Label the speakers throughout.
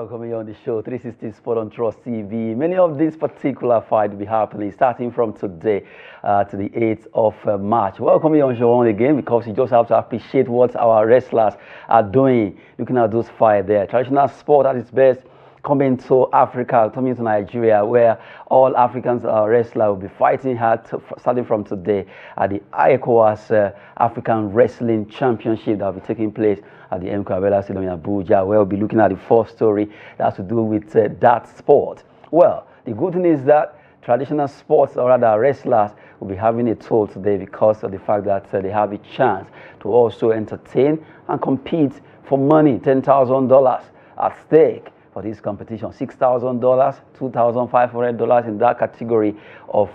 Speaker 1: welcoming you on the show, 360 Sport on Trust TV. Many of these particular fights will be happening starting from today to the 8th of March. Welcome you on the show once again, because you just have to appreciate what our wrestlers are doing, looking at those fights there. Traditional sport at its best, coming to Africa, coming to Nigeria, where all Africans wrestlers will be fighting hard starting from today at the ECOWAS African Wrestling Championship that will be taking place at the MK Stadium in Abuja, where we'll be looking at the first story that has to do with that sport. Well, the good thing is that traditional sports, or rather wrestlers, will be having a toll today because of the fact that they have a chance to also entertain and compete for money, $10,000 at stake for this competition, $6,000, $2,500 in that category of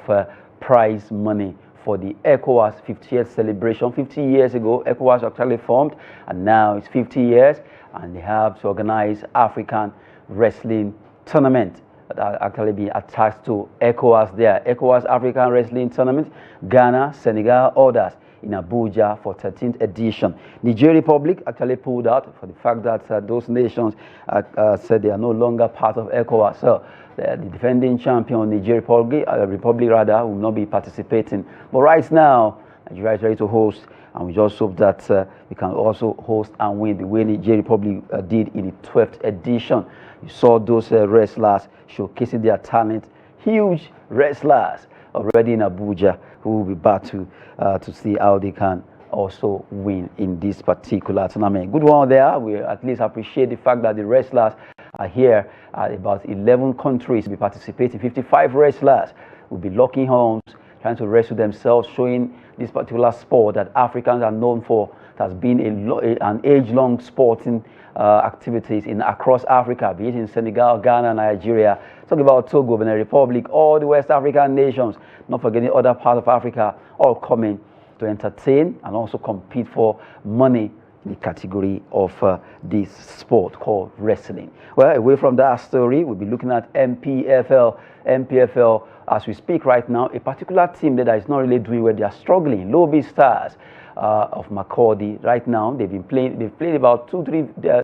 Speaker 1: prize money for the ECOWAS 50th celebration. 50 years ago, ECOWAS actually formed, and now it's 50 years, and they have to organize African wrestling tournament that actually be attached to ECOWAS there. ECOWAS African Wrestling Tournament, Ghana, Senegal, others in Abuja for 13th edition. Nigeria Republic actually pulled out for the fact that those nations said they are no longer part of ECOWAS. So the defending champion, Nigeria Republic rather, will not be participating. But right now, Nigeria is ready to host, and we just hope that we can also host and win the way Nigeria Republic did in the 12th edition. You saw those wrestlers showcasing their talent, huge wrestlers already in Abuja, who will be back to see how they can also win in this particular tournament. Good one there. We at least appreciate the fact that the wrestlers are here. About 11 countries will be participating. 55 wrestlers will be locking horns, trying to wrestle themselves, showing this particular sport that Africans are known for. It has been an age-long sporting activities across Africa, be it in Senegal, Ghana, Nigeria. Talk about Togo, Benin Republic, all the West African nations, not forgetting other parts of Africa, all coming to entertain and also compete for money in the category of this sport called wrestling. Well, away from that story, we'll be looking at MPFL. MPFL, as we speak right now, a particular team that is not really doing well. They are struggling. Lobby Stars of Makurdi right now, they've played about 2-3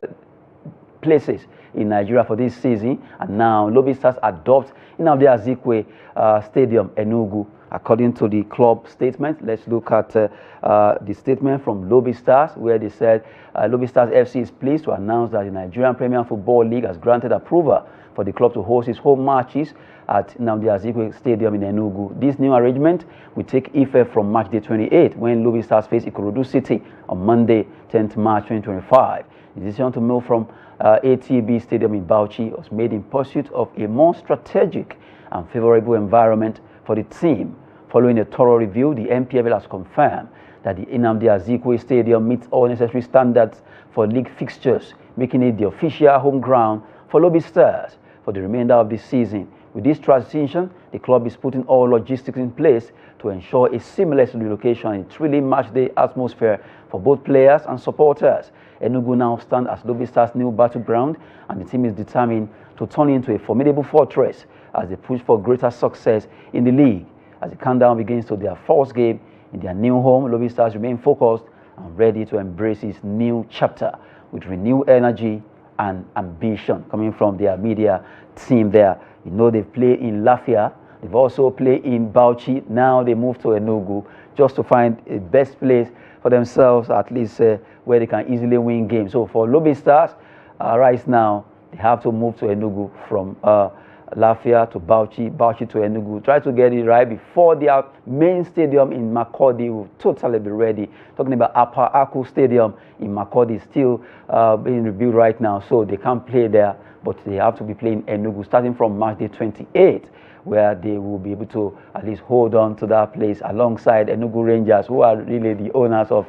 Speaker 1: places in Nigeria for this season, and now Lobby Stars adopt Nnamdi Azikiwe Stadium, Enugu. According to the club statement, let's look at the statement from Lobby Stars, where they said Lobby Stars FC is pleased to announce that the Nigerian Premier Football League has granted approval for the club to host its home matches at Nnamdi Azikiwe Stadium in Enugu. This new arrangement will take effect from March day 28, when Lobby Stars face Ikorodu City on Monday, 10th March 2025. The decision to move from ATB Stadium in Bauchi was made in pursuit of a more strategic and favorable environment for the team. Following a thorough review, the MPFL has confirmed that the Nnamdi Azikiwe Stadium meets all necessary standards for league fixtures, making it the official home ground for Lobby Stars for the remainder of the season. With this transition, the club is putting all logistics in place to ensure a seamless relocation and a thrilling match day atmosphere for both players and supporters. Enugu now stands as Lobby Stars' new battleground, and the team is determined to turn into a formidable fortress as they push for greater success in the league. As the countdown begins to their first game in their new home, Lobby Stars remain focused and ready to embrace its new chapter with renewed energy and ambition coming from their media team there. You know, they've played in Lafia, they've also played in Bauchi. Now they move to Enugu just to find a best place for themselves, at least where they can easily win games. So for Lobby Stars, right now, they have to move to Enugu from Lafia to Bauchi, Bauchi to Enugu. Try to get it right before their main stadium in Makurdi will totally be ready. Talking about Upper Aku Stadium in Makurdi, still being rebuilt right now, so they can't play there, but they have to be playing Enugu starting from March day 28, where they will be able to at least hold on to that place alongside Enugu Rangers, who are really the owners of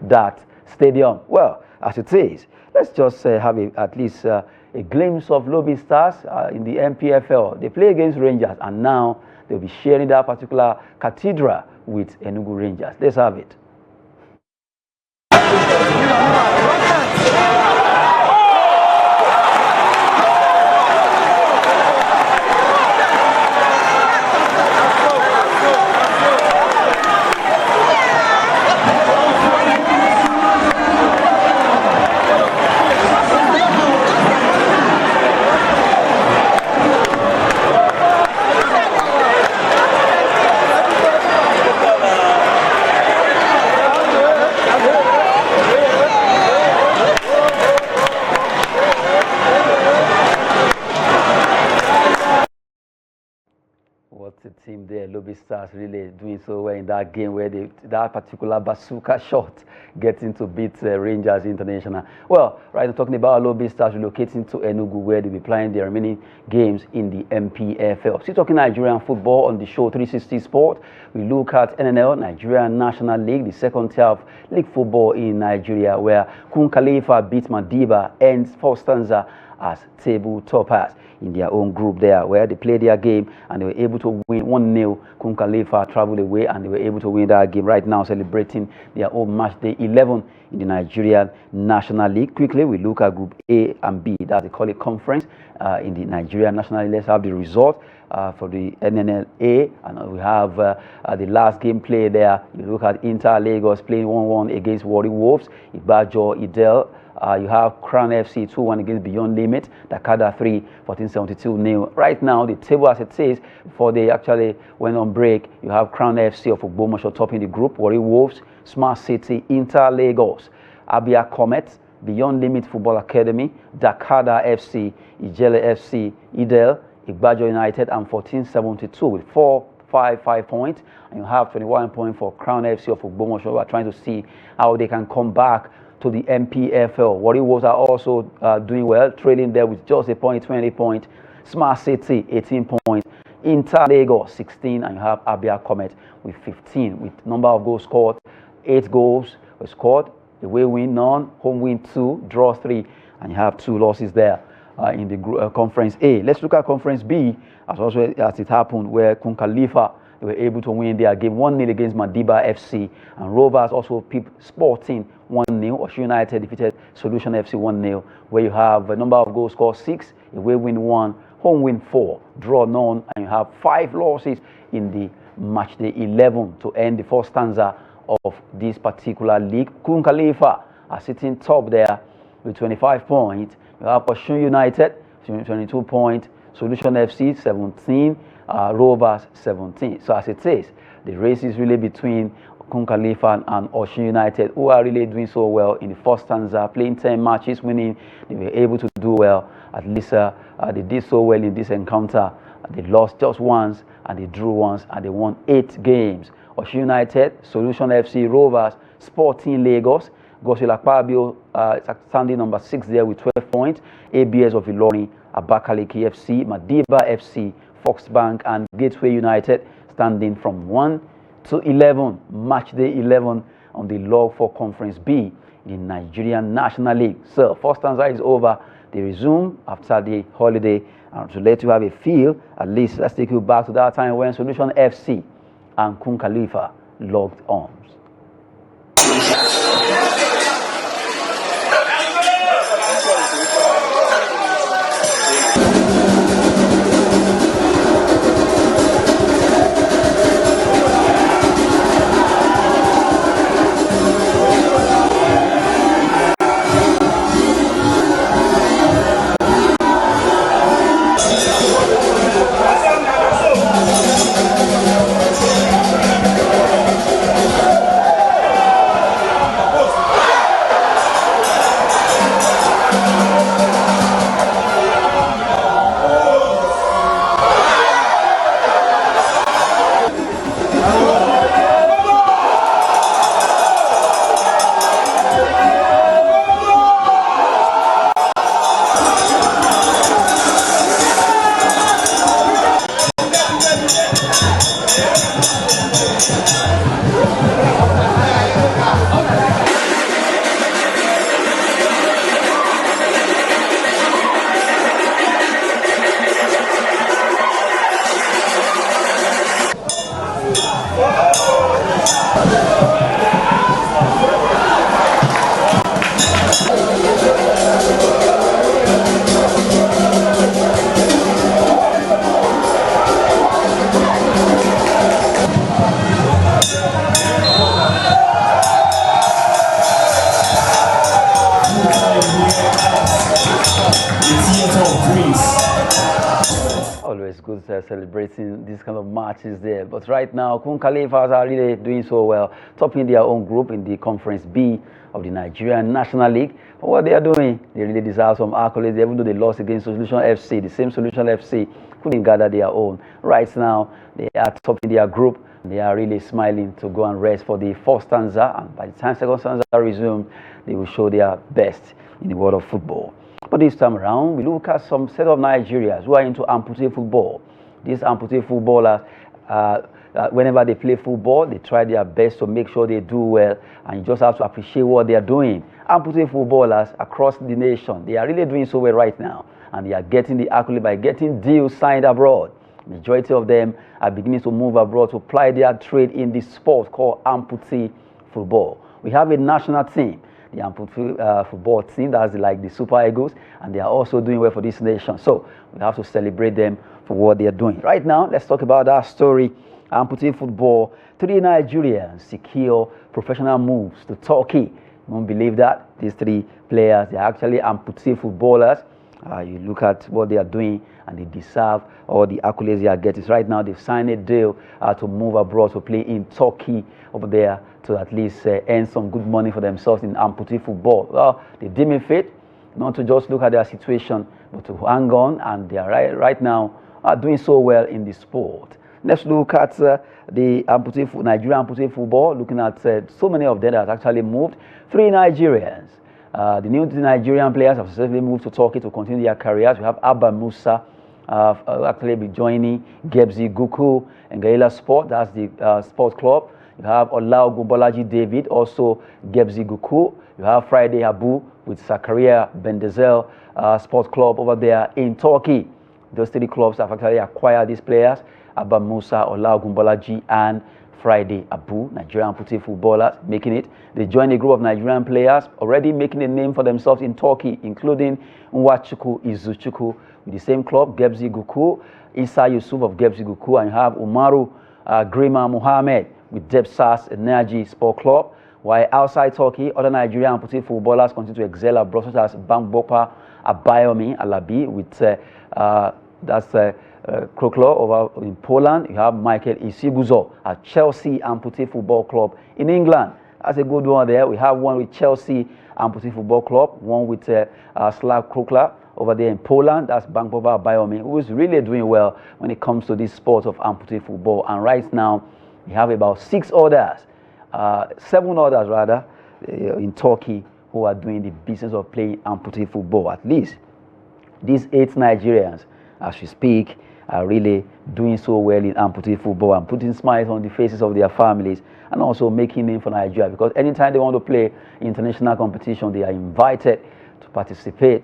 Speaker 1: that stadium. Well, as it is, let's just have at least a glimpse of Lobby Stars in the MPFL. They play against Rangers, and now they'll be sharing that particular cathedral with Enugu Rangers. Let's have it. Stars really doing so well in that game where that particular bazooka shot getting to beat Rangers International. Well, right now talking about Alobi Stars relocating to Enugu where they'll be playing their remaining games in the MPFL. Still talking Nigerian football on the show 360 Sport. We look at NNL, Nigerian National League, the second tier of league football in Nigeria, where Kun Khalifa beat Madiba and first stanza as table toppers in their own group there, where they played their game and they were able to win 1-0. Kun Khalifa traveled away and they were able to win that game. Right now celebrating their own match day 11 in the Nigerian National League. Quickly, we look at Group A and B, that they call it conference in the Nigerian National League. Let's have the result for the NNLA, and we have the last game played there. You look at Inter Lagos playing 1-1 against Warri Wolves, Ibajo Idel. You have Crown FC 2-1 against Beyond Limit, Dakada 3, 1472-0. Right now, the table as it is, before they actually went on break, you have Crown FC of Ogbomoso topping the group, Warri Wolves, Smart City, Inter Lagos, Abia Comet, Beyond Limit Football Academy, Dakada FC, Ijele FC, Idel, Igbajo United, and 1472 with 455 points. And you have 21 points for Crown FC of Ogbomoso. We are trying to see how they can come back to the MPFL. Warri Wolves are also doing well, trailing there with just a point, 20 points. Smart City, 18 points. Inter Lagos, 16. And you have Abia Comet with 15. With number of goals scored, 8 goals were scored. Away win, none. Home win, 2. Draw, 3. And you have 2 losses there in the Conference A. Let's look at Conference B, as it happened, where Kun Khalifa, they were able to win their game 1-0 against Madiba FC, and Rovers also picked Sporting 1-0. Osun United defeated Solution FC 1-0, where you have a number of goals scored 6, away win 1, home win 4, draw none, and you have 5 losses in the match day 11 to end the first stanza of this particular league. Kun Khalifa are sitting top there with 25 points. You have Osun United 22 points, Solution FC 17, Rovers 17. So as it is, the race is really between Kun Khalifa and Osun United, who are really doing so well in the first stanza, playing 10 matches, winning. They were able to do well. At least they did so well in this encounter. They lost just once and they drew once and they won 8 games. Osun United, Solution FC, Rovers, Sporting Lagos, Gosila Pabio standing number 6 there with 12 points. ABS of Ilorin, Abakaliki FC, Madiba FC, Fox Bank, and Gateway United standing from 1 to 11, match day 11 on the log for Conference B in Nigerian National League. So first stanza is over. They resume after the holiday, and to let you have a feel, at least let's take you back to that time when Solution FC and Kun Khalifa locked arms. Always good celebrating these kind of matches there. But right now, Kun Khalifa are really doing so well, topping their own group in the Conference B of the Nigerian National League. But what they are doing, they really deserve some accolades, even though they lost against Solution FC, the same Solution FC, couldn't gather their own. Right now, they are top in their group. They are really smiling to go and rest for the first stanza, and by the time second stanza resumes, they will show their best in the world of football. But this time around, we look at some set of Nigerians who are into amputee football. These amputee footballers, whenever they play football, they try their best to make sure they do well, and you just have to appreciate what they are doing. Amputee footballers across the nation, they are really doing so well right now, and they are getting the accolade by getting deals signed abroad. Majority of them are beginning to move abroad to ply their trade in this sport called amputee football. We have a national team, the amputee football team, that's like the Super Eagles, and they are also doing well for this nation. So we have to celebrate them for what they are doing. Right now, let's talk about that story. Amputee football. 3 Nigerians secure professional moves to Turkey. You won't believe that. These 3 players, they are actually amputee footballers. You look at what they are doing, and they deserve all the accolades they are getting. Right now, they've signed a deal to move abroad to play in Turkey over there to at least earn some good money for themselves in amputee football. Well, they deem it fit not to just look at their situation, but to hang on, and they are right now doing so well in the sport. Let's look at the Nigerian amputee football, looking at so many of them that have actually moved. 3 Nigerians. The new Nigerian players have successfully moved to Turkey to continue their careers. We have Abba Musa actually be joining Gebze Guku and Gaila Sport, that's the sports club. You have Olaogun Bolaji David, also Gebze Guku. You have Friday Abu with Zakaria Bendezel Sports Club over there in Turkey. Those 3 clubs have actually acquired these players. Abba Musa, Olaogun Bolaji, and Friday Abu, Nigerian amputee footballers, making it. They joined a group of Nigerian players already making a name for themselves in Turkey, including Nwachukwu Izuchukwu with the same club, Gebze Guku, Isa Yusuf of Gebze Guku, and you have Umaru Grima Mohammed with Debsas Energy Sport Club. While outside Turkey, other Nigerian amputee footballers continue to excel abroad, such as Bambopa Abayomi Alabi with Kroklo over in Poland. You have Michael Isiguzo at Chelsea Amputee Football Club in England. That's a good one there. We have one with Chelsea Amputee Football Club, one with Slav Krokla over there in Poland. That's Bankova Bayomi, who is really doing well when it comes to this sport of amputee football. And right now, we have about 7 others rather, in Turkey who are doing the business of playing amputee football. At least these 8 Nigerians, as we speak, are really doing so well in amputee football and putting smiles on the faces of their families, and also making name for Nigeria, because anytime they want to play international competition, they are invited to participate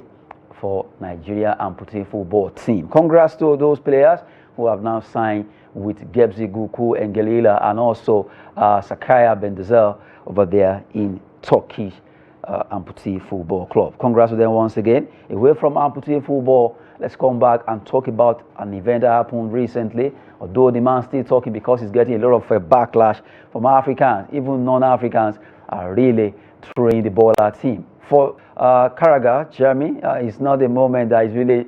Speaker 1: for Nigeria amputee football team. Congrats to those players who have now signed with Gebze Guku and Gelila, and also Sakaya Bendezel over there in Turkish amputee football club. Congrats to them once again. Away from amputee football, let's come back and talk about an event that happened recently. Although the man still talking because he's getting a lot of backlash from Africans, even non-Africans are really throwing the ball at him. For Karaga, Jeremy, it's not a moment that is really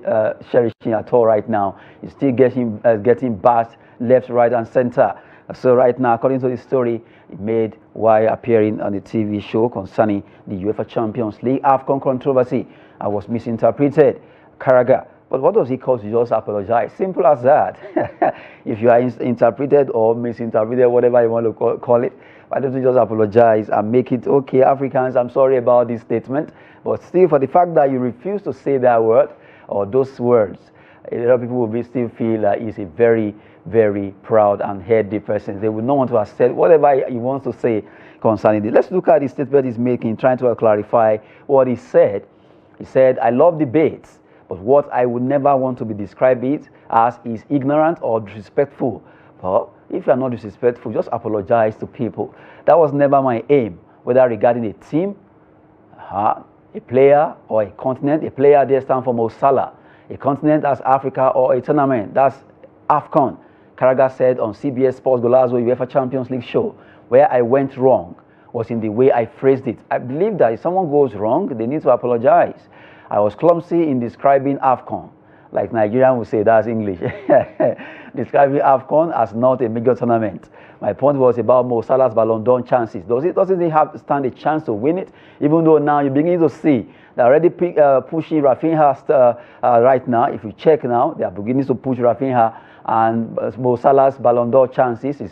Speaker 1: cherishing at all right now. He's still getting bashed left, right, and center. So right now, according to the story he made while appearing on the TV show concerning the UEFA Champions League AFCON controversy, I was misinterpreted. Karaga, but what does he call to just apologize? Simple as that. If you are interpreted or misinterpreted, whatever you want to call it, why don't you just apologize and make it okay? Africans, I'm sorry about this statement, but still, for the fact that you refuse to say that word or those words, a lot of people will still feel that he's a very, very proud and heady person. They would not want to accept whatever he wants to say concerning this. Let's look at the statement he's making, trying to clarify what he said. He said, I love debates, but what I would never want to be described as is ignorant or disrespectful. Well, if you are not disrespectful, just apologize to people. That was never my aim, whether regarding a team, a player, or a continent. A player there stands for Mo Salah. A continent, that's Africa, or a tournament, that's AFCON. Karaga said on CBS Sports Golazo UEFA Champions League show, where I went wrong was in the way I phrased it. I believe that if someone goes wrong, they need to apologize. I was clumsy in describing AFCON. Like Nigerian would say, that's English. describing AFCON as not a major tournament. My point was about Mo Salah's Ballon d'Or chances. Doesn't he have stand a chance to win it? Even though now you begin to see they're already pushing Rafinha right now. If you check now, they are beginning to push Rafinha, and Mo Salah's Ballon d'Or chances is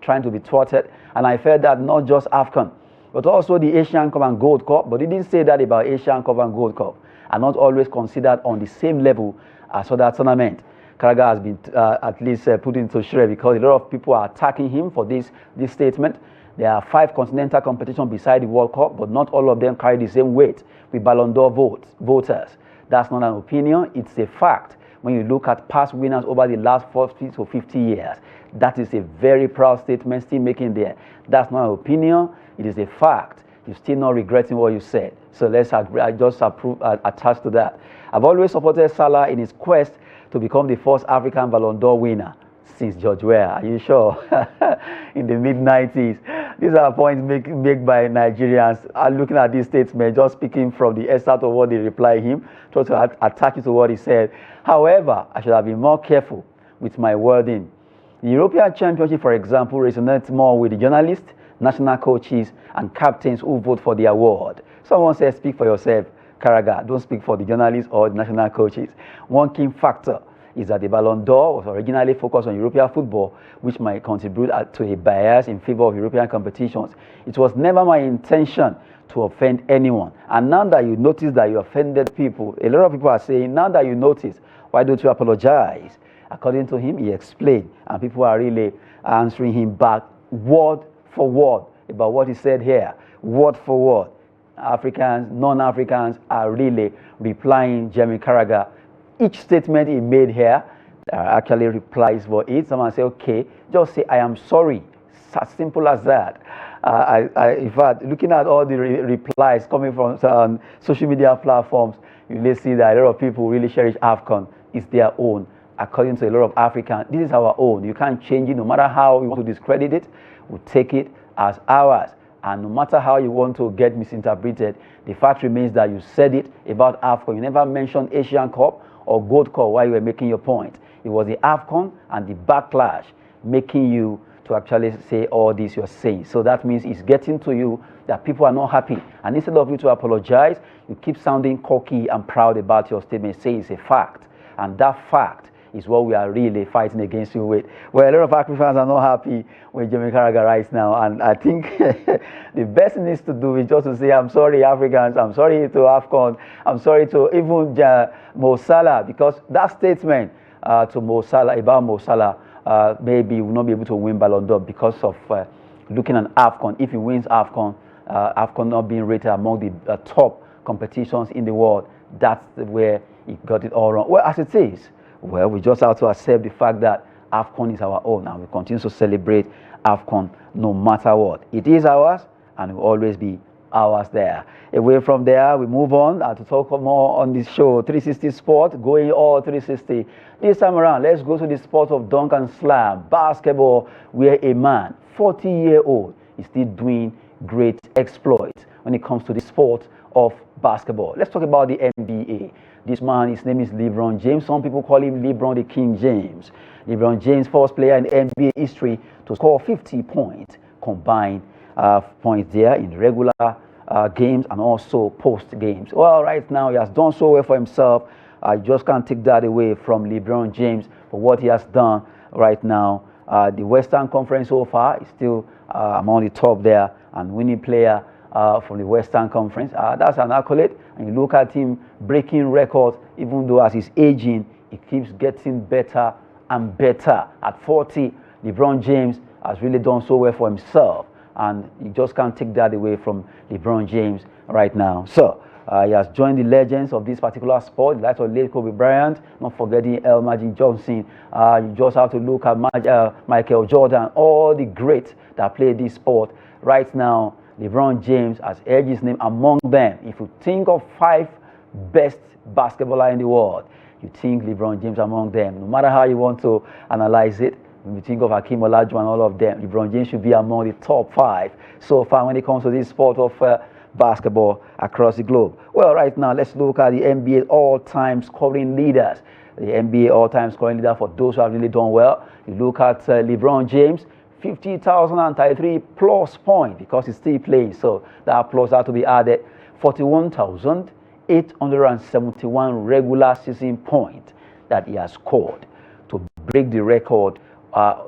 Speaker 1: trying to be thwarted. And I felt that not just AFCON, but also the Asian Cup and Gold Cup. But he didn't say that about Asian Cup and Gold Cup are not always considered on the same level as other tournament. Carragher has been at least put into shred because a lot of people are attacking him for this statement. There are 5 continental competitions beside the World Cup, but not all of them carry the same weight with Ballon d'Or voters. That's not an opinion, it's a fact. When you look at past winners over the last 40 to 50 years, that is a very proud statement still making there. That's not an opinion, it is a fact. You're still not regretting what you said. So let's agree, I just attach to that. I've always supported Salah in his quest to become the first African Ballon d'Or winner since George Weah. Are you sure? In the mid-90s. These are points made by Nigerians. I'm looking at this statement, just speaking from the excerpt of what they reply him, try to attach it to what he said. However, I should have been more careful with my wording. The European Championship, for example, resonates more with the journalists, national coaches, and captains who vote for the award. Someone says, speak for yourself, Carragher. Don't speak for the journalists or the national coaches. One key factor is that the Ballon d'Or was originally focused on European football, which might contribute to a bias in favor of European competitions. It was never my intention to offend anyone. And now that you notice that you offended people, a lot of people are saying, now that you notice, why don't you apologize? According to him, he explained, and people are really answering him back word for word about what he said here, word for word. Africans, non-Africans are really replying Jamie Carragher. Each statement he made here, there are actually replies for it. Someone say, okay, just say, I am sorry. It's as simple as that. In fact, looking at all the replies coming from social media platforms, you will see that a lot of people really cherish AFCON. It's their own. According to a lot of Africans, this is our own. You can't change it. No matter how you want to discredit it, we'll take it as ours. And no matter how you want to get misinterpreted, the fact remains that you said it about AFCON. You never mentioned Asian Cup or Gold Cup while you were making your point. It was the AFCON and the backlash making you to actually say all this you're saying. So that means it's getting to you that people are not happy. And instead of you to apologize, you keep sounding cocky and proud about your statement, say it's a fact. And that fact is what we are really fighting against you with. Well, a lot of Africans are not happy with Jamie Carragher right now, and I think the best thing is to do is just to say, I'm sorry, Africans, I'm sorry to AFCON, I'm sorry to even Mo Salah, because that statement to Mo Salah, about Mo Salah, maybe he will not be able to win Ballon d'Or because of looking at AFCON. If he wins AFCON, AFCON not being rated among the top competitions in the world, that's where he got it all wrong. Well, as it is, well, we just have to accept the fact that AFCON is our own, and we continue to celebrate AFCON no matter what. It is ours, and will always be ours there. Away from there, we move on to talk more on this show, 360 Sport, going all 360. This time around, let's go to the sport of dunk and slam, basketball, where a man, 40-year-old, is still doing great exploits when it comes to the sport of basketball. Let's talk about the NBA. This man, his name is Lebron James. Some people call him Lebron the King James. Lebron James, first player in NBA history to score 50 points, combined points there in regular games and also post games. Well, right now he has done so well for himself. I just can't take that away from LeBron James for what he has done right now. The Western Conference so far is still among the top there and winning player from the Western Conference. That's an accolade. And you look at him breaking records, even though as he's aging, he keeps getting better and better. At 40, LeBron James has really done so well for himself. And you just can't take that away from LeBron James right now. So, he has joined the legends of this particular sport, the likes of late Kobe Bryant, not forgetting Magic Johnson. You just have to look at Michael Jordan, all the greats that play this sport. Right now, LeBron James has edged his name among them. If you think of 5 best basketballers in the world, you think LeBron James among them. No matter how you want to analyze it, when you think of Hakeem Olajuwon, all of them, LeBron James should be among the top 5 so far when it comes to this sport of basketball across the globe. Well, right now, let's look at the NBA all-time scoring leaders. the NBA all-time scoring leader for those who have really done well. You look at Lebron James, 50,033 plus points because he's still playing. So that plus had to be added. 41,871 regular season points that he has scored to break the record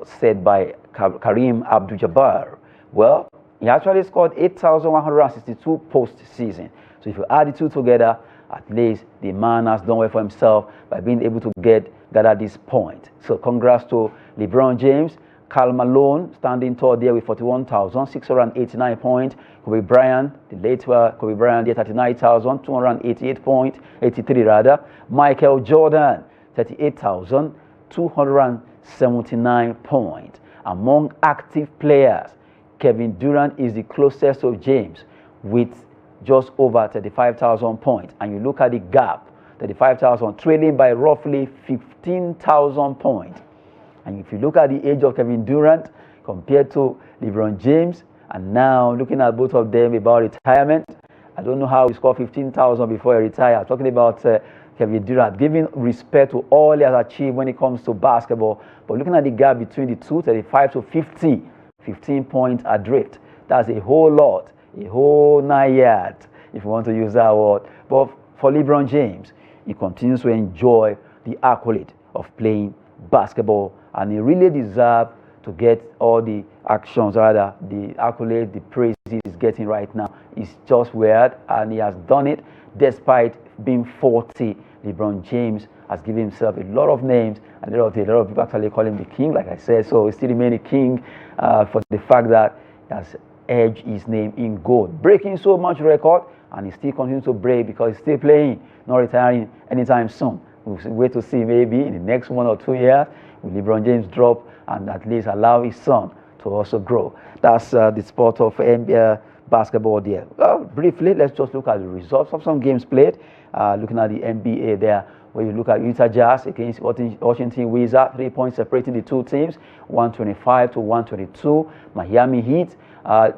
Speaker 1: set by Kareem Abdul-Jabbar. Well, he actually scored 8,162 postseason. So if you add the two together, at least the man has done well for himself by being able to gather this point. So congrats to LeBron James. Karl Malone standing tall there with 41,689 points. Kobe Bryant, the late Kobe Bryant, 39,288 points, 83 rather. Michael Jordan, 38,279 points. Among active players, Kevin Durant is the closest to James with just over 35,000 points. And you look at the gap, 35,000, trailing by roughly 15,000 points. And if you look at the age of Kevin Durant compared to LeBron James, and now looking at both of them about retirement, I don't know how he scored 15,000 before he retired. Talking about Kevin Durant, giving respect to all he has achieved when it comes to basketball. But looking at the gap between the two, 35 to 50, 15 points adrift. That's a whole lot, a whole 9 yards, if you want to use that word. But for LeBron James, he continues to enjoy the accolade of playing basketball, and he really deserves to get all the actions, rather the accolade, the praise he's getting right now. It's just weird, and he has done it despite being 40. LeBron James has given himself a lot of names, and a lot of people actually call him the king, like I said. So he still remains a king for the fact that he has edged his name in gold, breaking so much record, and he still continues to break because he's still playing, not retiring anytime soon. We'll wait to see, maybe in the next 1 or 2 years, will LeBron James drop and at least allow his son to also grow. That's the sport of NBA basketball there. Well, briefly, let's just look at the results of some games played. Looking at the NBA there, where you look at Utah Jazz against Washington Wizards, 3 points separating the two teams, 125 to 122. Miami Heat,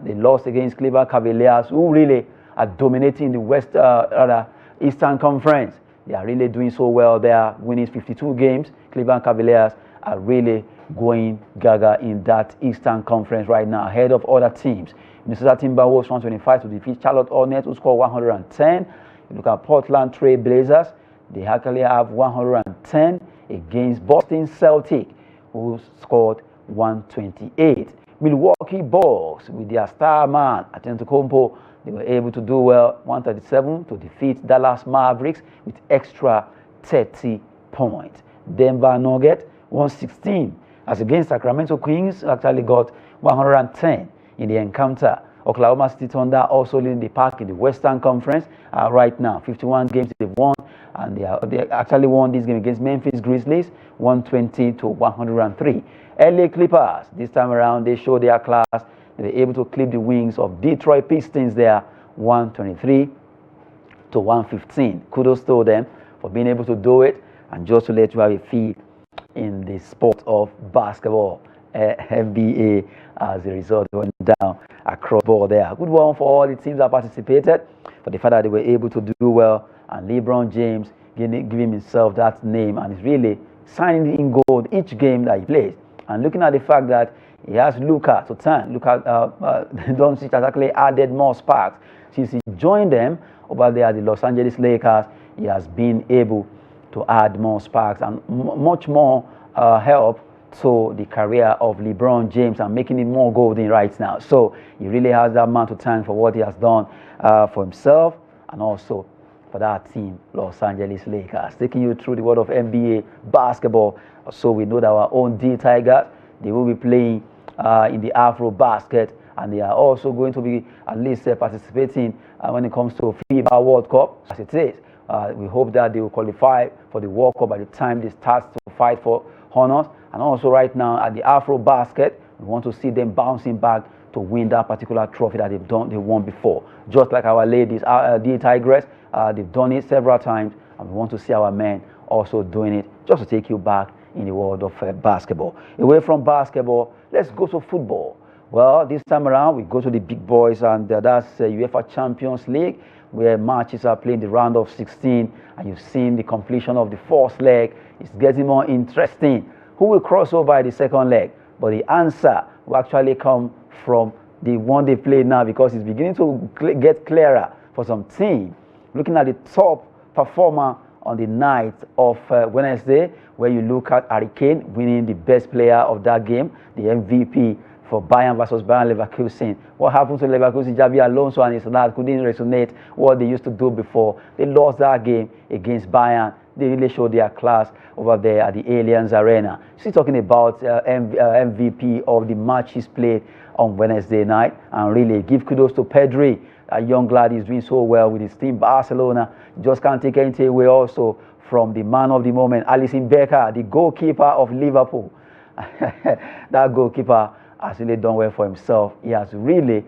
Speaker 1: they lost against Cleveland Cavaliers, who really are dominating the Eastern Conference. They are really doing so well. They are winning 52 games. Cleveland Cavaliers are really going gaga in that Eastern Conference right now, ahead of other teams. Minnesota Timberwolves 125 to defeat Charlotte Hornets, who scored 110. You look at Portland Trail Blazers, they actually have 110 against Boston Celtics, who scored 128. Milwaukee Bucks, with their star man Antetokounmpo, they were able to do well, 137 to defeat Dallas Mavericks with extra 30 points. Denver Nuggets, 116. As against Sacramento Kings, actually got 110 in the encounter. Oklahoma City Thunder also leading the pack in the Western Conference right now. 51 games they've won, and they actually won this game against Memphis Grizzlies, 120 to 103. LA Clippers, this time around, they showed their class. They were able to clip the wings of Detroit Pistons there, 123 to 115. Kudos to them for being able to do it, and just to let you have a feel in the sport of basketball, NBA, as a result went down across the board there. Good one for all the teams that participated, for the fact that they were able to do well, and LeBron James giving himself that name, and is really signing in gold each game that he plays. And looking at the fact that he has Luka to turn. Luka Doncic has actually added more sparks since he joined them over there at the Los Angeles Lakers. He has been able to add more sparks and much more help to the career of LeBron James, and making it more golden right now. So he really has that man to thank for what he has done for himself, and also for that team, Los Angeles Lakers. Taking you through the world of NBA basketball. So we know that our own D Tigers, they will be playing in the Afro basket, and they are also going to be at least participating when it comes to FIBA World Cup, as it is. We hope that they will qualify for the World Cup by the time they start to fight for honors. And also right now at the Afro basket, we want to see them bouncing back to win that particular trophy that they won before. Just like our ladies, the Tigress, they've done it several times, and we want to see our men also doing it, just to take you back in the world of basketball. Away from basketball, let's go to football. Well, this time around, we go to the big boys, and that's UEFA Champions League, where matches are playing the round of 16, and you've seen the completion of the first leg. It's getting more interesting. Who will cross over at the second leg? But the answer will actually come from the one they play now, because it's beginning to get clearer for some team. Looking at the top performer on the night of Wednesday, where you look at Harry Kane winning the best player of that game, the MVP for Bayern versus Bayern Leverkusen. What happened to Leverkusen? Xabi Alonso and his lad couldn't resonate what they used to do before. They lost that game against Bayern. They really showed their class over there at the Allianz Arena. Still talking about MVP of the matches played on Wednesday night, and really give kudos to Pedri. A young lad is doing so well with his team Barcelona. Just can't take anything away also from the man of the moment, Alisson Becker, the goalkeeper of Liverpool. That goalkeeper has really done well for himself. He has really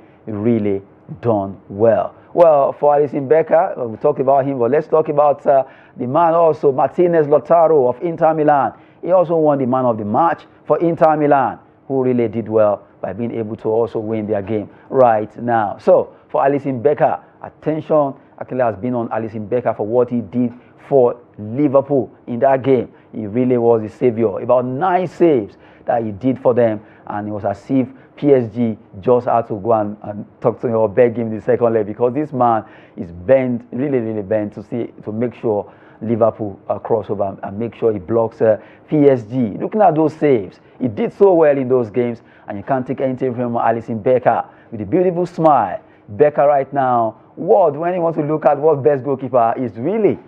Speaker 1: done well. Well, for Alisson Becker, we talked about him, but let's talk about the man also, Martinez Lautaro of Inter Milan. He also won the man of the match for Inter Milan, who really did well by being able to also win their game right now. So, for Alisson Becker, attention actually has been on Alisson Becker for what he did for Liverpool in that game. He really was the savior. About 9 saves that he did for them, and it was as if PSG just had to go and talk to him or beg him in the second leg, because this man is bent, really bent to make sure Liverpool cross over and make sure he blocks PSG. Looking at those saves, he did so well in those games, and you can't take anything from Alisson Becker with a beautiful smile. Becker right now, when he wants to look at what best goalkeeper is really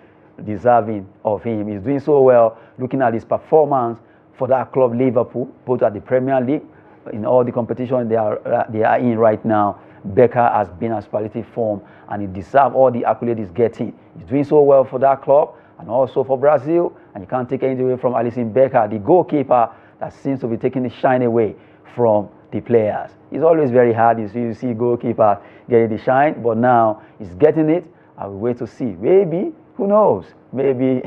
Speaker 1: deserving of him. He's doing so well, looking at his performance for that club Liverpool, both at the Premier League, in all the competition they are in right now. Becker has been at superlative form, and he deserves all the accolades he's getting. He's doing so well for that club and also for Brazil, and you can't take anything away from Alisson Becker, the goalkeeper that seems to be taking the shine away from the players. It's always very hard. You see goalkeeper getting the shine, but now he's getting it. I will wait to see. Maybe, who knows? Maybe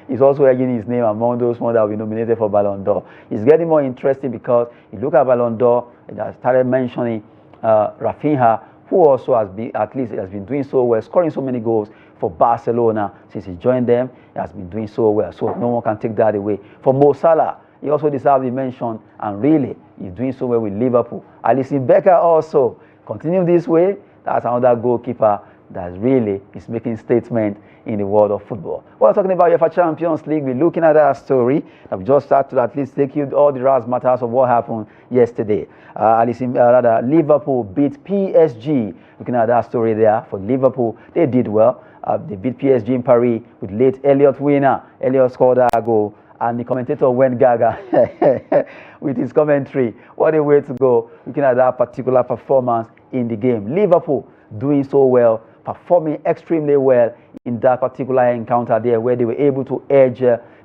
Speaker 1: he's also egging his name among those ones that will be nominated for Ballon d'Or. It's getting more interesting because you look at Ballon d'Or, it has started mentioning Rafinha, who also has been doing so well, scoring so many goals for Barcelona since he joined them. He has been doing so well, so no one can take that away. For Mo Salah, he also deserves the mention, and really, he's doing so well with Liverpool. Alisson Becker also continue this way. That's another goalkeeper that really is making statement in the world of football. Well, talking about UEFA Champions League, we're looking at that story. I've just started to at least take you all the matters of what happened yesterday. Liverpool beat PSG. Looking at that story there for Liverpool, they did well. They beat PSG in Paris with late Elliot winner. Elliot scored a goal, and the commentator went gaga with his commentary. What a way to go, looking at that particular performance in the game. Liverpool doing so well, performing extremely well in that particular encounter there, where they were able to edge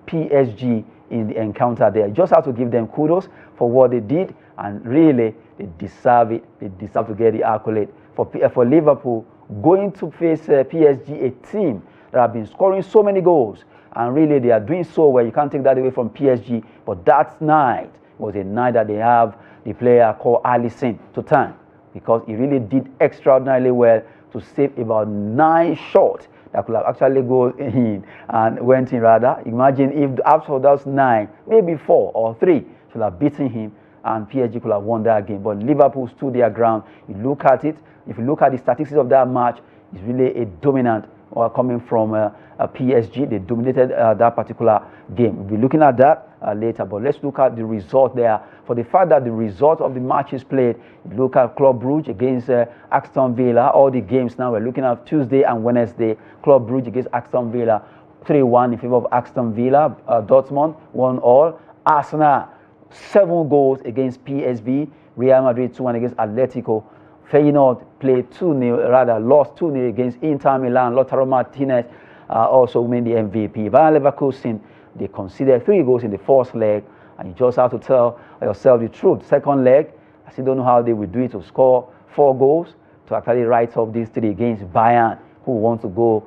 Speaker 1: PSG in the encounter there. Just have to give them kudos for what they did, and really they deserve it. They deserve to get the accolade. For Liverpool, going to face PSG, a team that have been scoring so many goals, and really they are doing so well. You can't take that away from PSG, but that night was a night that they have the player called Alisson to thank, because he really did extraordinarily well to save about 9 shots that could have actually gone in and went in rather. Imagine if after those 9, maybe 4 or 3 should have beaten him, and PSG could have won that game. But Liverpool stood their ground. You look at it, if you look at the statistics of that match, it's really a dominant coming from PSG. They dominated that particular game. We'll be looking at that later, but let's look at the result there. For the fact that the result of the matches played, you look at Club Brugge against Aston Villa. All the games now we're looking at Tuesday and Wednesday. Club Brugge against Aston Villa, 3-1 in favor of Aston Villa. Dortmund 1-1. Arsenal 7 goals against PSV. Real Madrid 2-1 against Atletico. Feyenoord played 2-0, lost 2-0 against Inter Milan. Lautaro Martinez also win the MVP. Bayern Leverkusen, they conceded 3 goals in the first leg, and you just have to tell yourself the truth. Second leg, I still don't know how they will do it to score 4 goals to actually write off these 3 against Bayern, who want to go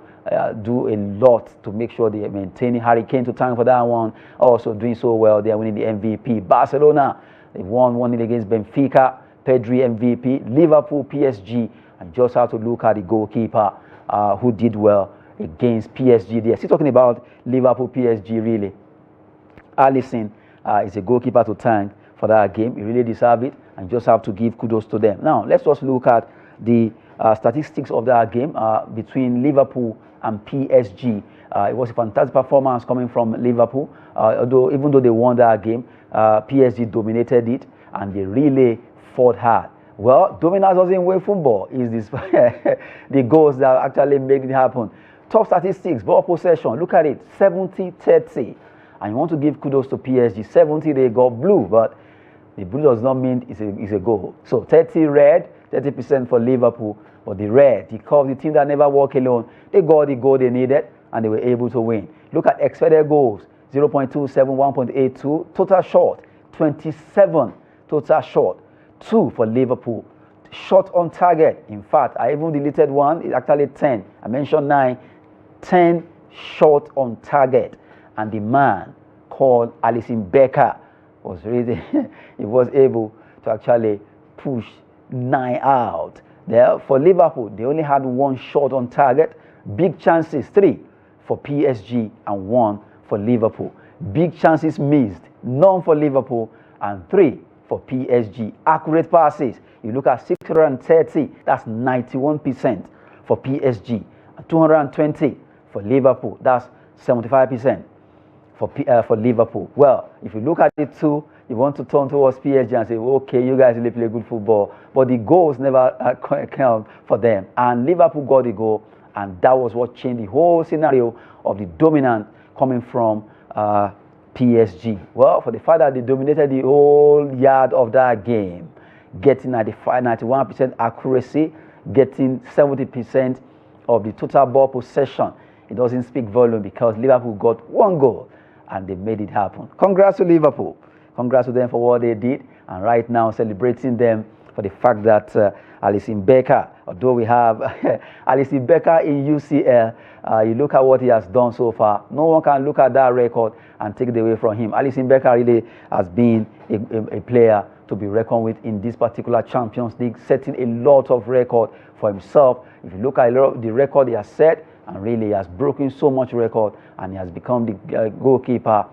Speaker 1: do a lot to make sure they maintain Harry Kane to thank for that one. Also doing so well, they are winning the MVP. Barcelona, they won 1-0 against Benfica. Pedri MVP. Liverpool PSG, and just have to look at the goalkeeper. who did well against PSG there. Still talking about Liverpool PSG, really. Alisson is a goalkeeper to thank for that game. He really deserved it, and just have to give kudos to them. Now, let's just look at the statistics of that game between Liverpool and PSG. It was a fantastic performance coming from Liverpool. Even though they won that game, PSG dominated it, and they really fought hard. Well, dominance doesn't win football. Is this the goals that actually made it happen? Top statistics, ball possession. Look at it, 70-30. And you want to give kudos to PSG. 70, they got blue, but the blue does not mean it's a goal. So 30 red, 30% for Liverpool. But the red, the team that never walk alone, they got the goal they needed, and they were able to win. Look at expected goals, 0.27, 1.82. Total shot, 27 total shot. 2 for Liverpool. Shot on target. In fact, I even deleted one. It's actually 10. I mentioned 9. 10 shot on target. And the man called Alisson Becker was really, he was able to actually push 9 out. There for Liverpool, they only had 1 shot on target. Big chances, 3 for PSG and 1 for Liverpool. Big chances missed, none for Liverpool and 3 for PSG. Accurate passes, you look at 630, that's 91% for PSG. 220 for Liverpool, that's 75% for Liverpool. Well, if you look at it too, you want to turn towards PSG and say, okay, you guys really play good football, but the goals never count for them. And Liverpool got the goal, and that was what changed the whole scenario of the dominant coming from PSG. Well, for the fact that they dominated the whole yard of that game, getting 91% accuracy, getting 70% of the total ball possession, it doesn't speak volume, because Liverpool got 1 goal and they made it happen. Congrats to Liverpool. Congrats to them for what they did, and right now celebrating them for the fact that Alisson Becker, although we have Alisson Becker in UCL, you look at what he has done so far. No one can look at that record and take it away from him. Alisson Becker really has been a player to be reckoned with in this particular Champions League, setting a lot of record for himself. If you look at the record he has set, and really he has broken so much record, and he has become the goalkeeper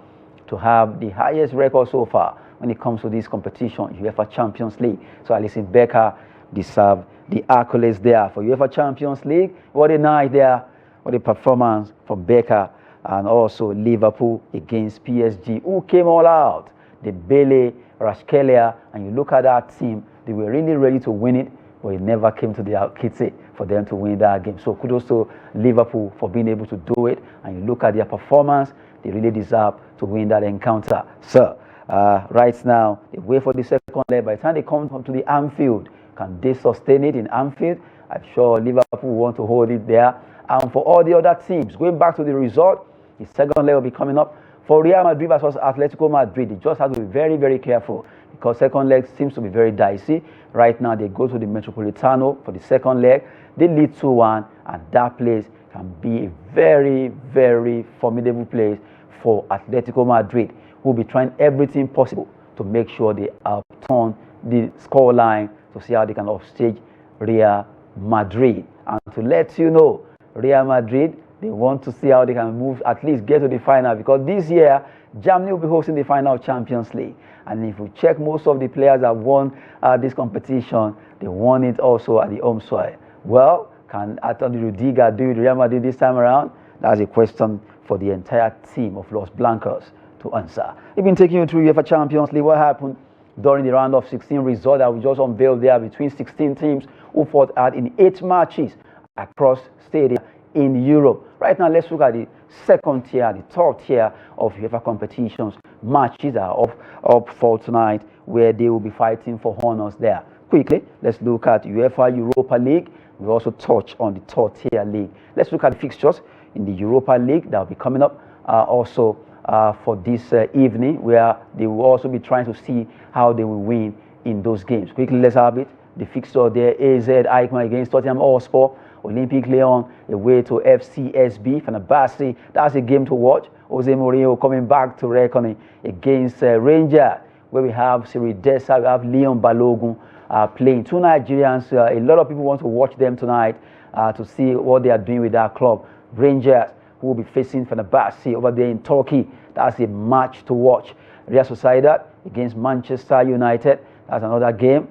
Speaker 1: to have the highest record so far when it comes to this competition, UEFA Champions League. So Alisson Becker deserves the accolades there for UEFA Champions League. What a night there, what a performance from Becker, and also Liverpool against PSG, who came all out. The Bailey, Rashkelia, and you look at that team, they were really ready to win it, but it never came to the kitty for them to win that game. So kudos to Liverpool for being able to do it, and you look at their performance, they really deserve to win that encounter. So right now, they wait for the second leg. By the time they come to the Anfield, can they sustain it in Anfield? I'm sure Liverpool want to hold it there. And for all the other teams, going back to the result, the second leg will be coming up. For Real Madrid versus Atletico Madrid, they just have to be very, very careful, because second leg seems to be very dicey. Right now, they go to the Metropolitano for the second leg. They lead 2-1, and that place can be a very, very formidable place for Atletico Madrid, who will be trying everything possible to make sure they turn the scoreline to see how they can offstage Real Madrid. And to let you know, Real Madrid, they want to see how they can move, at least get to the final, because this year, Germany will be hosting the final of Champions League. And if you check, most of the players that won this competition, they won it also at the home soil. Well, can Anthony Rudiger do it Real Madrid this time around? That's a question for the entire team of Los Blancos to answer. We've been taking you through UEFA Champions League. What happened during the round of 16 result that we just unveiled there between 16 teams who fought out in 8 matches across stadiums in Europe. Right now, let's look at the second tier, the top tier of UEFA competitions. Matches are up for tonight, where they will be fighting for honors there. Quickly, let's look at UEFA Europa League. We also touch on the third tier league. Let's look at the fixtures in the Europa League that will be coming up also for this evening, where they will also be trying to see how they will win in those games. Quickly, let's have it. The fixture there: AZ Alkmaar against Tottenham Hotspur, Olympique Lyon away to FCSB Fenerbahce. That's a game to watch. Jose Mourinho coming back to reckoning against Rangers, where we have Siri Dessa, we have Leon Balogun are playing. Two Nigerians, a lot of people want to watch them tonight to see what they are doing with that club. Rangers, who will be facing Fenerbahce over there in Turkey. That's a match to watch. Real Sociedad against Manchester United. That's another game.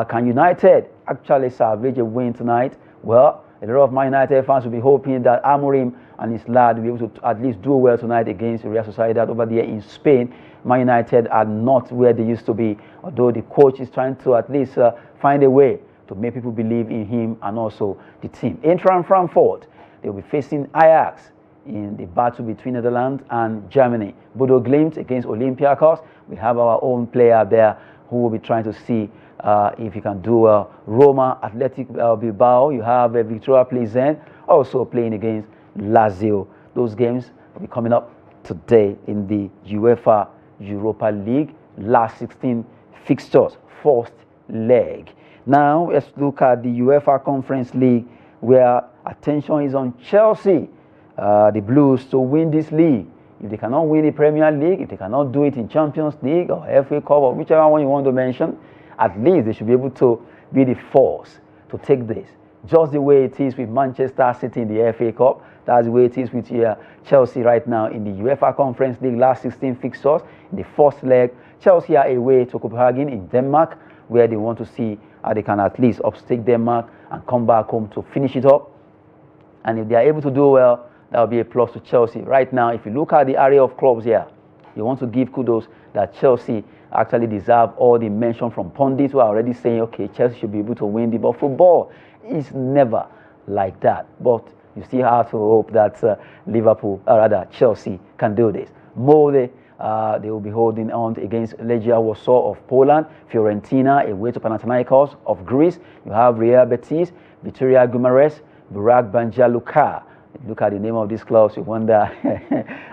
Speaker 1: Can United actually salvage a win tonight? Well, a lot of Man United fans will be hoping that Amorim and his lad will be able to at least do well tonight against Real Sociedad over there in Spain. Man United are not where they used to be, although the coach is trying to at least find a way to make people believe in him and also the team. Eintracht Frankfurt, they will be facing Ajax in the battle between Netherlands and Germany. Bodo Glimt against Olympiacos. We have our own player there who will be trying to see if he can do Roma, Athletic Bilbao. You have Victoria Plzen also playing against Lazio. Those games will be coming up today in the UEFA Europa League. Last 16 fixtures, first leg. Now let's look at the UEFA Conference League, where attention is on Chelsea, the Blues, to win this league. If they cannot win the Premier League, if they cannot do it in Champions League or FA Cup or whichever one you want to mention, at least they should be able to be the force to take this. Just the way it is with Manchester City in the FA Cup, that's the way it is with Chelsea right now in the UEFA Conference League. Last 16 fixtures, in the first leg, Chelsea are away to Copenhagen in Denmark, where they want to see how they can at least upstake Denmark and come back home to finish it up. And if they are able to do well, that will be a plus to Chelsea. Right now, if you look at the area of clubs here, you want to give kudos that Chelsea actually deserve all the mention from pundits who are already saying, okay, Chelsea should be able to win the ball. Football is never like that. But you still have to hope that Liverpool, or rather Chelsea, can do this. Molde, they will be holding on against Legia Warsaw of Poland. Fiorentina away to Panathinaikos of Greece. You have Real Betis, Vitoria Guimarães, Burak Banja Luka. Look at the name of these clubs. You wonder,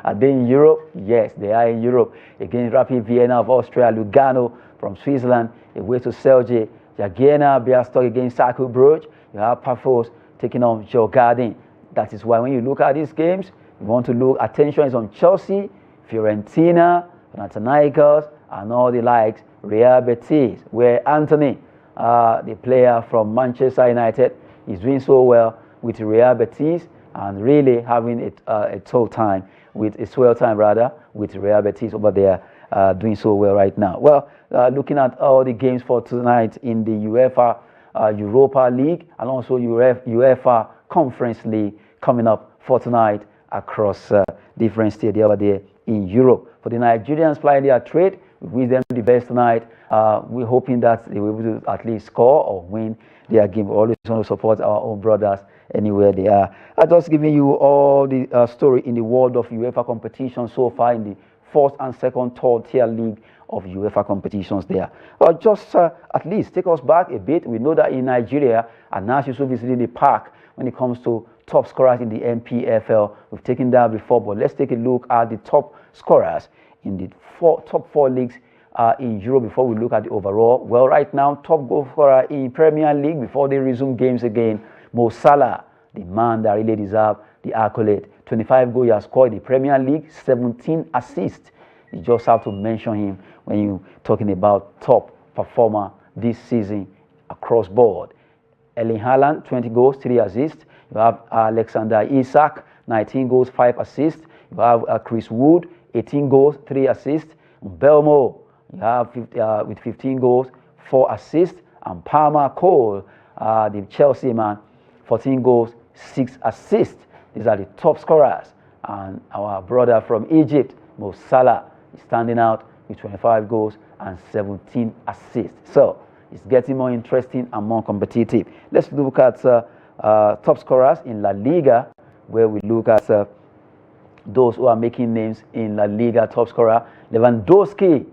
Speaker 1: are they in Europe? Yes, they are in Europe. Against Rapid Vienna of Austria, Lugano from Switzerland, away to Celje. Jagiena Białystok against Saku Brugge. You have Pafos taking on Djurgården. That is why when you look at these games, you want to look, attention is on Chelsea, Fiorentina, Panathinaikos, and all the likes. Real Betis, where Anthony, the player from Manchester United, is doing so well with Real Betis, and really having a swell time with Real Betis over there, doing so well right now. Well, looking at all the games for tonight in the UEFA Europa League and also UEFA Conference League coming up for tonight across different stadiums over there in Europe. For the Nigerians playing their trade, we wish them the best tonight. We're hoping that they will be able to at least score or win their game. We always want to support our own brothers anywhere they are. I'm just giving you all the story in the world of UEFA competition so far in the first and second, third tier league of UEFA competitions there. Just at least take us back a bit. We know that in Nigeria, Anas Yusuf is leading the pack when it comes to top scorers in the MPFL. We've taken that before, but let's take a look at the top scorers in the top four leagues in Europe before we look at the overall. Well, right now, top goal scorer in Premier League before they resume games again, Mo Salah, the man that really deserves the accolade. 25 goals he has scored in the Premier League, 17 assists. You just have to mention him when you're talking about top performer this season across board. Erling Haaland, 20 goals, 3 assists. You have Alexander Isak, 19 goals, 5 assists. You have Chris Wood, 18 goals, 3 assists. Belmo, you have with 15 goals, 4 assists. And Palmer Cole, the Chelsea man, 14 goals, 6 assists. These are the top scorers. And our brother from Egypt, Mo Salah, is standing out with 25 goals and 17 assists. So it's getting more interesting and more competitive. Let's look at top scorers in La Liga, where we look at those who are making names in La Liga. Top scorer Lewandowski,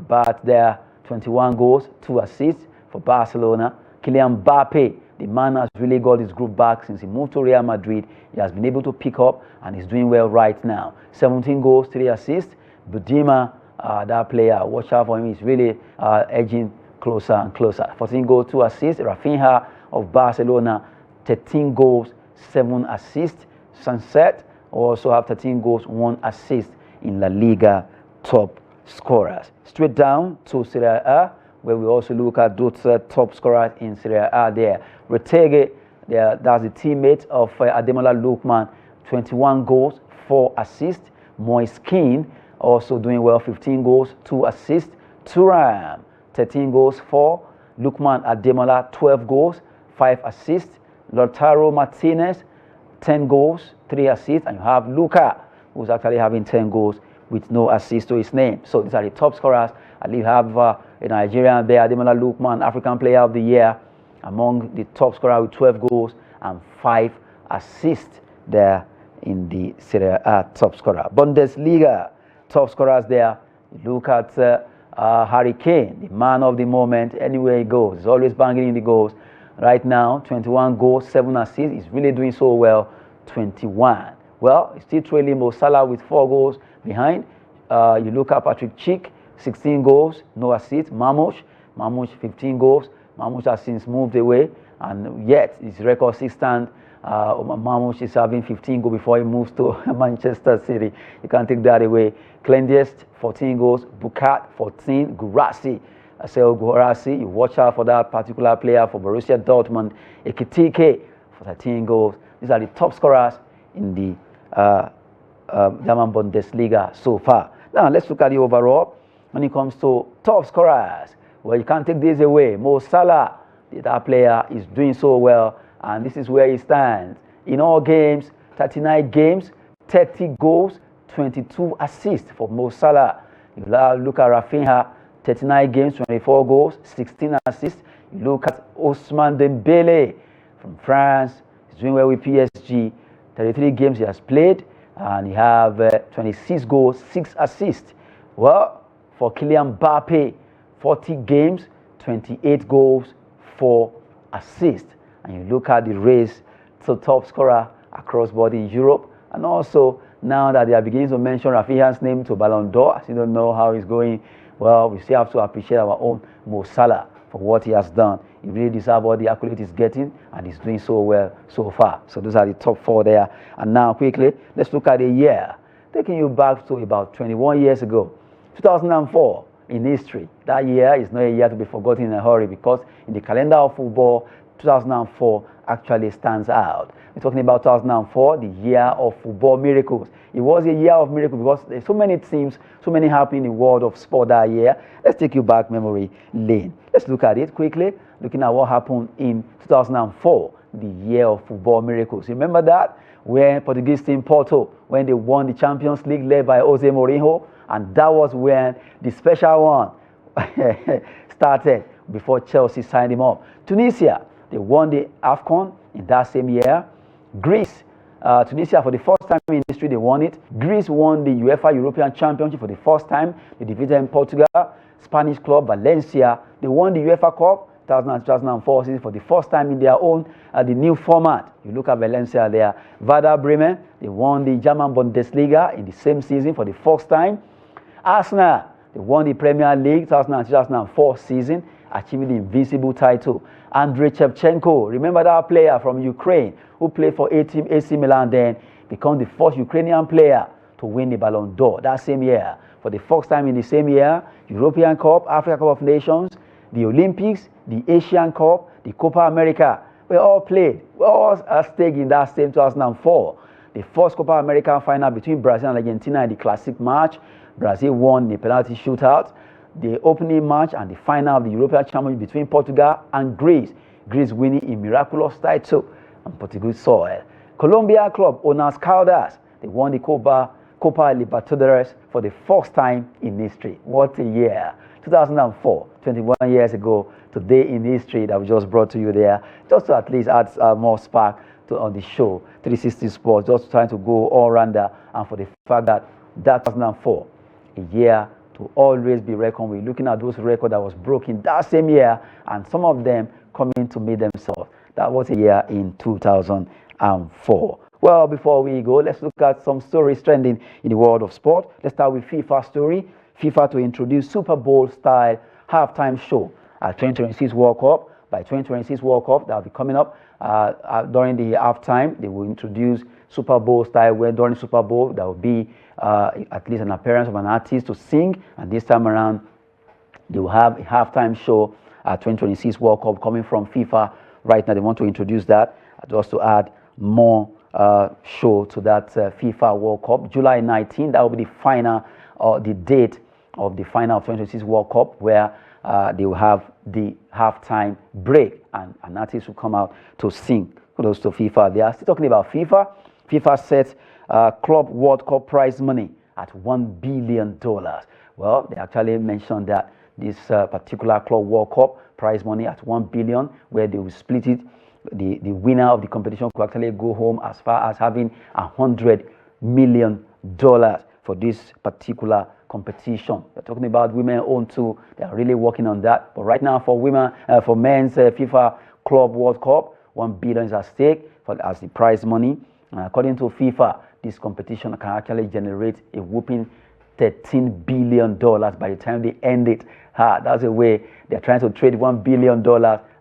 Speaker 1: but there 21 goals, 2 assists for Barcelona. Kylian Mbappe, the man has really got his group back since he moved to Real Madrid. He has been able to pick up and he's doing well right now. 17 goals, 3 assists. Budima, that player, watch out for him. He's really edging closer and closer. 14 goals, 2 assists. Rafinha of Barcelona, 13 goals, 7 assists. Sunset also have 13 goals, 1 assist in La Liga top scorers. Straight down to Serie A, where we also look at those top scorers in Serie A there. Retege, that's the teammate of Ademola Lookman, 21 goals, 4 assists. Moise Kean also doing well, 15 goals, 2 assists. Thuram, 13 goals, 4. Lookman Ademola, 12 goals, 5 assists. Lautaro Martinez, 10 goals, 3 assists. And you have Luka, who's actually having 10 goals with no assist to his name. So these are the top scorers. I believe have a Nigerian there, Ademola Lookman, African Player of the Year, among the top scorer with 12 goals and 5 assists there in the Serie A top scorer. Bundesliga top scorers there. You look at Harry Kane, the man of the moment. Anywhere he goes, he's always banging in the goals. Right now, 21 goals, 7 assists. He's really doing so well. 21. Well, he's still trailing Mo Salah with 4 goals behind. You look at Patrick Schick, 16 goals, no assists. Mamouche, 15 goals. Mamouche has since moved away, and yet his record still stands. Mamouche is having 15 goals before he moves to Manchester City. You can't take that away. Clendiest, 14 goals. Bukat, 14. Guirassy, Guirassy. You watch out for that particular player for Borussia Dortmund. Ekitike, 13 goals. These are the top scorers in the German Bundesliga so far. Now let's look at the overall. When it comes to top scorers, well, you can't take this away. Mo Salah, that player, is doing so well, and this is where he stands. In all games, 39 games, 30 goals, 22 assists for Mo Salah. You look at Rafinha, 39 games, 24 goals, 16 assists. You look at Ousmane Dembele from France. He's doing well with PSG. 33 games he has played, and he have 26 goals, 6 assists. Well, for Kylian Mbappe, 40 games, 28 goals, 4 assists. And you look at the race to top scorer across board in Europe, and also now that they are beginning to mention Rafinha's name to Ballon d'Or, as you don't know how he's going, well, we still have to appreciate our own Mo Salah for what he has done. He really deserves all the accolades he's getting, and he's doing so well so far. So those are the top 4 there. And now quickly, let's look at a year, taking you back to about 21 years ago, 2004 in history. That year is not a year to be forgotten in a hurry, because in the calendar of football, 2004 actually stands out. We're talking about 2004, the year of football miracles. It was a year of miracles because there's so many teams, so many happening in the world of sport that year. Let's take you back memory lane. Let's look at it quickly, looking at what happened in 2004, the year of football miracles. Remember that? When Portuguese team Porto, when they won the Champions League led by Jose Mourinho, and that was when the special one started before Chelsea signed him up. Tunisia, they won the AFCON in that same year. Greece, Tunisia for the first time in history they won it. Greece won the UEFA European Championship for the first time. They defeated Portugal. Spanish club Valencia, they won the UEFA Cup 2004 season for the first time in their own the new format. You look at Valencia there. Werder Bremen, they won the German Bundesliga in the same season for the first time. Arsenal, they won the Premier League 2004 season, achieving the invincible title. Andrei Shevchenko, remember that player from Ukraine who played for AC Milan, then became the first Ukrainian player to win the Ballon d'Or that same year. For the first time in the same year, European Cup, Africa Cup of Nations, the Olympics, the Asian Cup, the Copa America, were all played, were all at stake in that same 2004. The first Copa America final between Brazil and Argentina in the classic match, Brazil won the penalty shootout. The opening match and the final of the European Championship between Portugal and Greece. Greece winning a miraculous title on Portuguese soil. Colombia club Once Caldas, they won the Copa Libertadores for the first time in history. What a year. 2004, 21 years ago, today in history that we just brought to you there, just to at least add more spark on the show, 360 Sports, just trying to go all-rounder, and for the fact that 2004, a year to always be reckoned with, looking at those records that was broken that same year, and some of them coming to meet themselves. That was a year in 2004. Well, before we go, let's look at some stories trending in the world of sport. Let's start with FIFA story. FIFA to introduce Super Bowl style halftime show at 2026 World Cup. By 2026 World Cup, that will be coming up during the halftime. They will introduce Super Bowl style, where during Super Bowl there will be at least an appearance of an artist to sing, and this time around They will have a halftime show at 2026 World Cup coming from FIFA. Right now, they want to introduce that just to add more show to that FIFA World Cup. July 19, that will be the final, the date of the final of 2026 World Cup, where they will have the halftime break, and an artist will come out to sing. Kudos to FIFA. They are still talking about FIFA. FIFA sets Club World Cup prize money at $1 billion. Well, they actually mentioned that this particular Club World Cup prize money at $1 billion, where they will split it. The winner of the competition could actually go home as far as having $100 million for this particular competition. We're talking about women owned too. They are really working on that. But right now, for women, for men's FIFA Club World Cup, $1 billion is at stake as the prize money. According to FIFA, this competition can actually generate a whopping $13 billion by the time they end it. That's the way they're trying to trade $1 billion,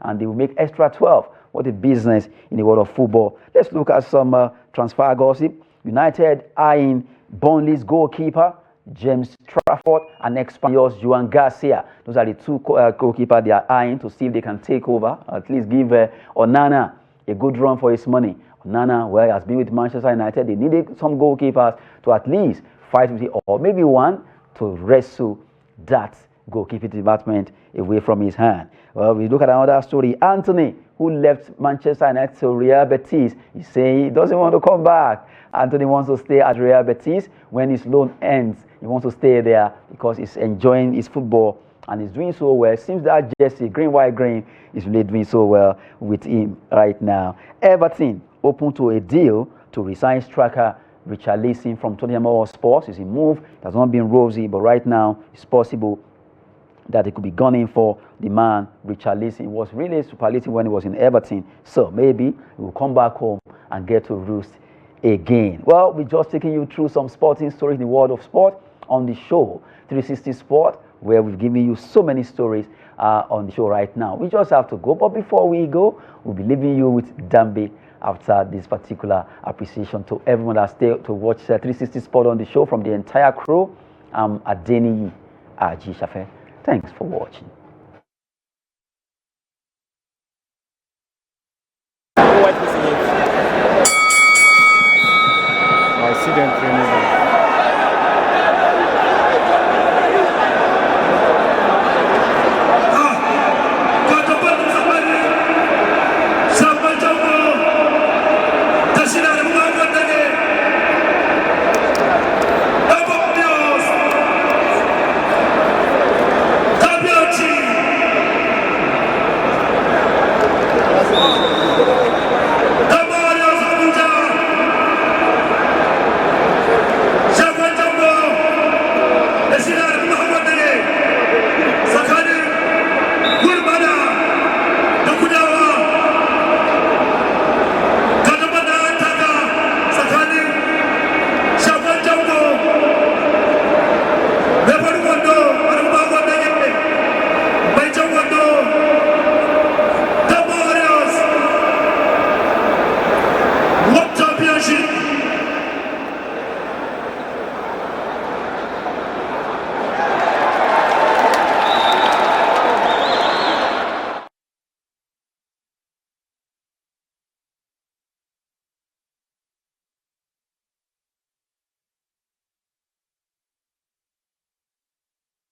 Speaker 1: and they will make extra 12. What a business in the world of football. Let's look at some transfer gossip. United eyeing Burnley's goalkeeper James Trafford and ex-Spaniards Joan Garcia. Those are the two goalkeepers they are eyeing to see if they can take over, at least give Onana a good run for his money. Onana, well, has been with Manchester United. They needed some goalkeepers to at least fight with it, or maybe one to wrestle that goalkeeping department away from his hand. Well, we look at another story. Anthony, who left Manchester United to Real Betis, he's saying he doesn't want to come back. Anthony wants to stay at Real Betis. When his loan ends, he wants to stay there because he's enjoying his football and he's doing so well. It seems that jersey, green, white, green, is really doing so well with him right now. Everton open to a deal to resign striker Richarlison from Tottenham Hotspur. It's a move that has not been rosy, but right now it's possible that they could be gunning for the man Richarlison. He was really superlative when he was in Everton, so maybe he will come back home and get to roost again. Well, we're just taking you through some sporting stories in the world of sport on the show 360 Sport, where we've given you so many stories on the show right now. We just have to go, but before we go, we'll be leaving you with Dambe after this particular appreciation to everyone that stayed to watch 360 Sport on the show. From the entire crew, I'm Adeniyi Aji. Thanks for watching.